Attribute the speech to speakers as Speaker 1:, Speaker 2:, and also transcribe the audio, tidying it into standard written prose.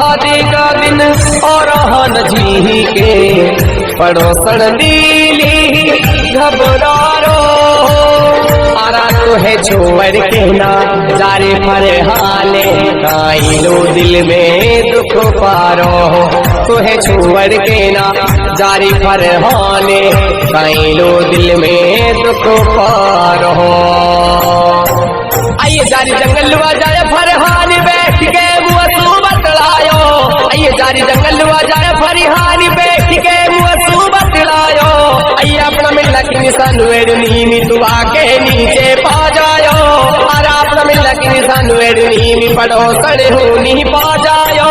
Speaker 1: शादी का दिन और हन जी के पड़ोसन लीली घबरारो आरा तो है छोड़ के ना जारे फरहाने काई लो दिल में दुख पारो तो है छोड़ के ना जारी फरहाने काई लो दिल में दुख पारो। आइए जारी जंगलवा जाए फरहान बैठ के मुँह बतलायो आइए जारी जंगलवा जाए फरहान बैठ के मुँह बतलायो आइए अपना मिलना की निशान वेड़नी तुआ के नीचे पा जायो और अपना मिलना की निशान वेड़नी पड़ो सड़े हो नहीं पा जायो